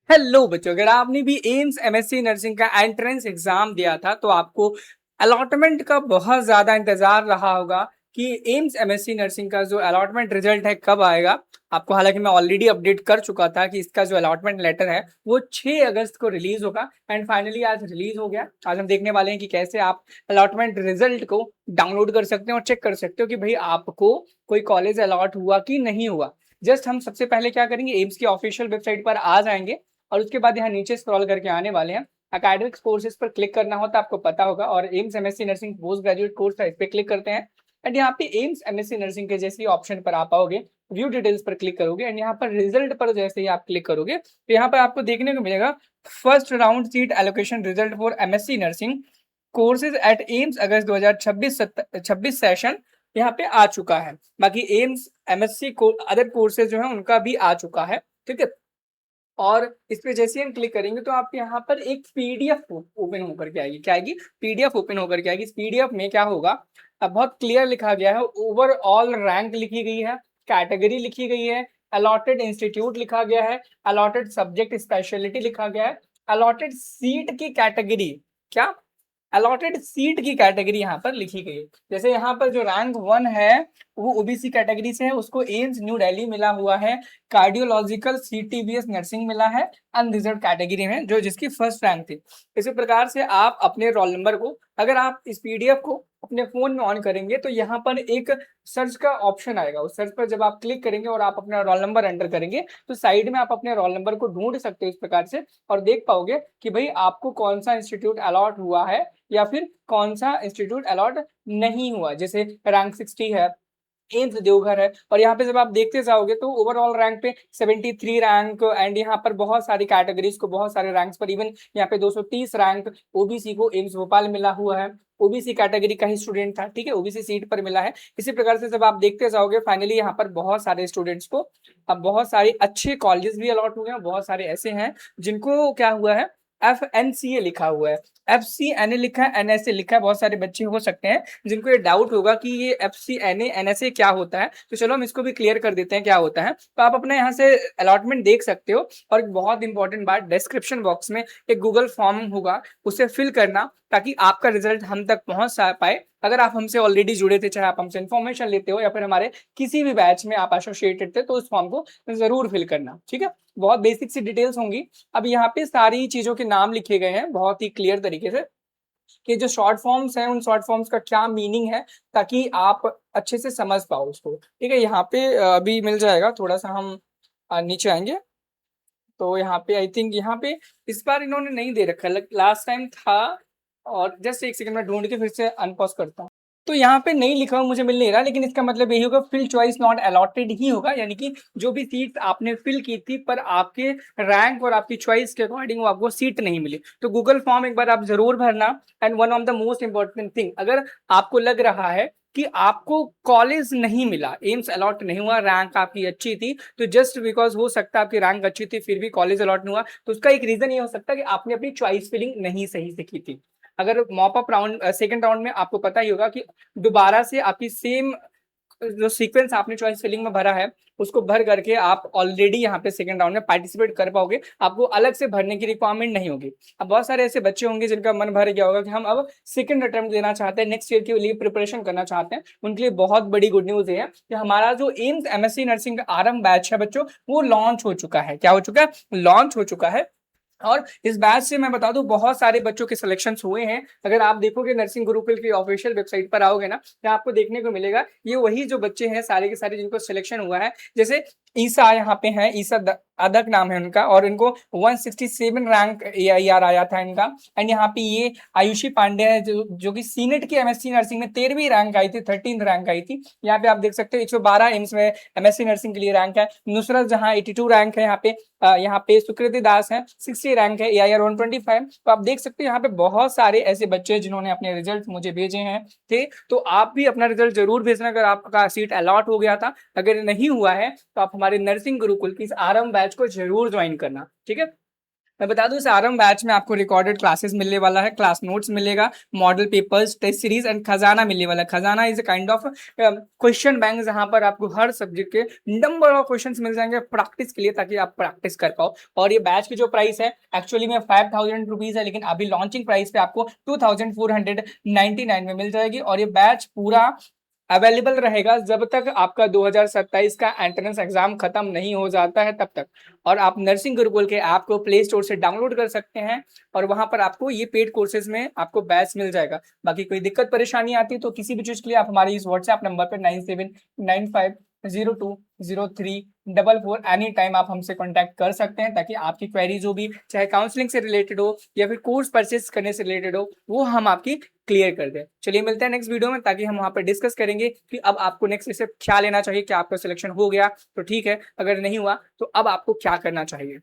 Hello बच्चों, अगर आपने भी एम्स एमएससी नर्सिंग का एंट्रेंस एग्जाम दिया था तो आपको अलॉटमेंट का बहुत ज्यादा इंतजार रहा होगा कि एम्स एमएससी नर्सिंग का जो अलॉटमेंट रिजल्ट है कब आएगा। आपको हालांकि मैं ऑलरेडी अपडेट कर चुका था कि इसका जो अलॉटमेंट लेटर है वो 6 अगस्त को रिलीज होगा एंड फाइनली आज रिलीज हो गया। आज हम देखने वाले हैं कि कैसे आप अलॉटमेंट रिजल्ट को डाउनलोड कर सकते हैं और चेक कर सकते हो कि भाई आपको कोई कॉलेज अलॉट हुआ कि नहीं हुआ। जस्ट हम सबसे पहले क्या करेंगे, एम्स की ऑफिशियल वेबसाइट पर आ जाएंगे और उसके बाद यहाँ नीचे स्क्रॉल करके आने वाले हैं। अकेडमिक्स कोर्सेज पर क्लिक करना होता है, आपको पता होगा, और AIIMS MSc nursing post graduate course है, इस पर क्लिक करते हैं एंड यहाँ पे एम्स एमएससी नर्सिंग के जैसे ऑप्शन पर आप आओगे, व्यू डिटेल्स पर क्लिक करोगे एंड यहाँ पर रिजल्ट पर जैसे ही आप क्लिक करोगे तो यहाँ पर आपको देखने को मिलेगा first round seat allocation result for MSc nursing courses eight AIIMS August 2026 26 session यहाँ पे आ चुका है। बाकी एम्स एमएससी को अदर कोर्सेज जो है उनका भी आ चुका है, ठीक है। और इस पे जैसे हम क्लिक करेंगे तो आप यहाँ पर एक पीडीएफ ओपन होकर के आएगी। क्या आएगी? पीडीएफ ओपन होकर के आएगी। इस पीडीएफ में क्या होगा, अब बहुत क्लियर लिखा गया है, ओवरऑल रैंक लिखी गई है, कैटेगरी लिखी गई है, अलॉटेड इंस्टीट्यूट लिखा गया है, अलॉटेड सब्जेक्ट स्पेशलिटी लिखा गया है, अलॉटेड सीट की कैटेगरी, क्या अलॉटेड सीट की कैटेगरी यहाँ पर लिखी गई है। जैसे यहाँ पर जो रैंक 1 है वो ओबीसी कैटेगरी से है, उसको एम्स न्यू दिल्ली मिला हुआ है, कार्डियोलॉजिकल सीटीबीएस नर्सिंग मिला है अनरिजर्व कैटेगरी में, जो जिसकी फर्स्ट रैंक थी। इसी प्रकार से आप अपने रोल नंबर को, अगर आप इस पीडीएफ को अपने फोन में ऑन करेंगे तो यहाँ पर एक सर्च का ऑप्शन आएगा। उस सर्च पर जब आप क्लिक करेंगे और आप अपना रोल नंबर एंटर करेंगे तो साइड में आप अपने रोल नंबर को ढूंढ सकते हो इस प्रकार से, और देख पाओगे कि भाई आपको कौन सा इंस्टीट्यूट अलॉट हुआ है या फिर कौन सा इंस्टीट्यूट अलॉट नहीं हुआ। जैसे रैंक 60 है, एम्स देवघर है, और यहाँ पे जब आप देखते जाओगे तो ओवरऑल रैंक पे 73 रैंक एंड यहाँ पर बहुत सारी कैटेगरीज को बहुत सारे रैंक्स पर, इवन यहाँ पे 230 रैंक ओबीसी को एम्स भोपाल मिला हुआ है। ओबीसी कैटेगरी का ही स्टूडेंट था, ठीक है, ओबीसी सीट पर मिला है। इसी प्रकार से जब आप देखते जाओगे फाइनली यहाँ पर बहुत सारे स्टूडेंट्स को अब बहुत सारे अच्छे कॉलेजेस भी अलॉट हुए हैं, बहुत सारे ऐसे हैं जिनको क्या हुआ है, FNCA लिखा हुआ है, FCNA लिखा है, NSA लिखा है। बहुत सारे बच्चे हो सकते हैं जिनको ये डाउट होगा कि ये FCNA NSA क्या होता है, तो चलो हम इसको भी क्लियर कर देते हैं क्या होता है। तो आप अपने यहाँ से अलॉटमेंट देख सकते हो, और एक बहुत इंपॉर्टेंट बात, डिस्क्रिप्शन बॉक्स में एक गूगल फॉर्म होगा, उसे फिल करना ताकि आपका रिजल्ट हम तक पहुंच पाए। अगर आप हमसे ऑलरेडी जुड़े थे, चाहे आप हमसे इन्फॉर्मेशन लेते हो या फिर हमारे किसी भी बैच में आप एसोसिएटेड थे, तो उस फॉर्म को जरूर फिल करना, ठीक है। बहुत बेसिक सी डिटेल्स होंगी। अब यहाँ पे सारी चीजों के नाम लिखे गए हैं बहुत ही क्लियर तरीके से कि जो शॉर्ट फॉर्म्स हैं उन शॉर्ट फॉर्म्स का क्या मीनिंग है, ताकि आप अच्छे से समझ पाओ उसको, ठीक है। यहाँ पे अभी मिल जाएगा, थोड़ा सा हम नीचे आएंगे तो यहाँ पे आई थिंक यहाँ पे इस बार इन्होंने नहीं दे रखा, लास्ट टाइम था। और जस्ट एक सेकंड में ढूंढ के फिर से अनपॉज करता हूँ। तो यहाँ पे नहीं लिखा हुआ मुझे मिल नहीं रहा, लेकिन इसका मतलब यही होगा फिल चॉइस नॉट अलॉटेड ही होगा, यानी कि जो भी सीट आपने फिल की थी पर आपके रैंक और आपकी चॉइस के अकॉर्डिंग वो आपको सीट नहीं मिली। तो गूगल फॉर्म एक बार आप जरूर भरना। And one of the most important thing, अगर आपको लग रहा है कि आपको कॉलेज नहीं मिला, एम्स अलॉट नहीं हुआ, रैंक आपकी अच्छी थी, तो जस्ट बिकॉज हो सकता है आपकी रैंक अच्छी थी फिर भी कॉलेज अलॉट नहीं हुआ, तो उसका एक रीजन ये हो सकता है कि आपने अपनी चॉइस फिलिंग नहीं सही से की थी। अगर mop up round second round में आपको पता ही होगा कि दोबारा से आपकी सेम जो सीक्वेंस आपने चॉइस फिलिंग में भरा है उसको भर करके आप ऑलरेडी यहाँ पे सेकंड राउंड में पार्टिसिपेट कर पाओगे, आपको अलग से भरने की रिक्वायरमेंट नहीं होगी। अब बहुत सारे ऐसे बच्चे होंगे जिनका मन भर गया होगा कि हम अब सेकंड अटेम्प्ट देना चाहते हैं, नेक्स्ट ईयर के लिए प्रिपरेशन करना चाहते हैं, उनके लिए बहुत बड़ी गुड न्यूज है कि हमारा जो एम्स एमएससी नर्सिंग का आरंभ बैच है बच्चों, वो लॉन्च हो चुका है। क्या हो चुका है? लॉन्च हो चुका है। और इस बैच से मैं बता दूं बहुत सारे बच्चों के सिलेक्शन हुए हैं। अगर आप देखोगे नर्सिंग गुरुकुल की ऑफिशियल वेबसाइट पर आओगे ना, तो आपको देखने को मिलेगा ये वही जो बच्चे हैं सारे के सारे जिनको सिलेक्शन हुआ है। जैसे ईसा यहाँ पे है, ईसा अदक नाम है उनका, और इनको 167 रैंक AIR आया था इनका। एंड यहाँ पे ये आयुषी पांडे है जो कि सीनेट की एमएससी नर्सिंग में 13वीं रैंक आई थी, 13th रैंक आई थी। यहाँ पे आप देख सकते हो 112 एम्स में एमएससी नर्सिंग के लिए रैंक है। नुसरत जहाँ 82 रैंक है यहाँ पे सुकृति दास है 60 रैंक है, AIR 125। तो आप देख सकते हो यहाँ पे बहुत सारे ऐसे बच्चे हैं जिन्होंने अपने रिजल्ट मुझे भेजे हैं, ठीक। तो आप भी अपना रिजल्ट जरूर भेजना अगर आपका सीट अलॉट हो गया था। अगर नहीं हुआ है तो आप हमारे नर्सिंग गुरुकुल की इस आरंभ बैच को जरूर ज्वाइन करना, ठीक है। मैं बता दूं इस आरंभ बैच में आपको रिकॉर्डेड क्लासेस मिलने वाला है, क्लास नोट्स मिलेगा, model papers, test series and खजाना मिलने वाला है। खजाना is a kind of question bank, जहां पर आपको हर सब्जेक्ट के नंबर ऑफ क्वेश्चंस मिल जाएंगे प्रैक्टिस के लिए, ताकि आप प्रैक्टिस कर पाओ। और ये बैच की जो प्राइस है एक्चुअली में 5000 रुपीज है, लेकिन अभी लॉन्चिंग प्राइस पे आपको 2499 में मिल जाएगी। और ये बैच पूरा अवेलेबल रहेगा जब तक आपका 2027 का एंट्रेंस एग्जाम खत्म नहीं हो जाता है, तब तक। और आप नर्सिंग गुरुकुल के ऐप को प्ले स्टोर से डाउनलोड कर सकते हैं, और वहां पर आपको ये पेड कोर्सेज में आपको बैच मिल जाएगा। बाकी कोई दिक्कत परेशानी आती है तो किसी भी चीज के लिए आप हमारे इस व्हाट्सएप नंबर पर 9795020344 एनी टाइम आप हमसे कांटेक्ट कर सकते हैं, ताकि आपकी क्वेरी जो भी, चाहे काउंसलिंग से रिलेटेड हो या फिर कोर्स परचेस करने से रिलेटेड हो, वो हम आपकी क्लियर कर दें। चलिए मिलते हैं नेक्स्ट वीडियो में, ताकि हम वहां पर डिस्कस करेंगे कि अब आपको नेक्स्ट स्टेप क्या लेना चाहिए। क्या आपका सिलेक्शन हो गया तो ठीक है, अगर नहीं हुआ तो अब आपको क्या करना चाहिए।